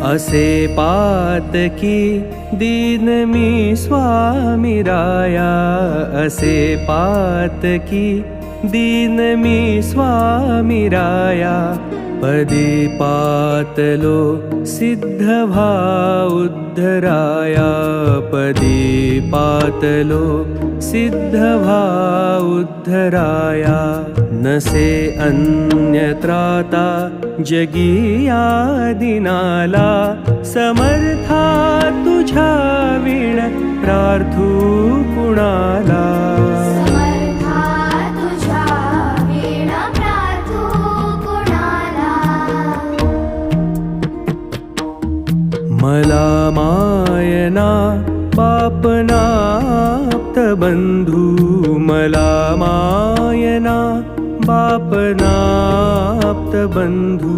असे पातकी दीन मी स्वामी राया, असे पातकी दीन मी स्वामी राया। पदी पातलो सिद्ध भा उद्धराया, पदी पातलो सिद्ध भा उद्धराया। नसे अन्यत्राता जगिया दिनाला, समर्था तुझ्या विण प्रार्थू कुणाला। मला मायना बापनाप्त बंधू, मला मायना बापनाप्त बंधू।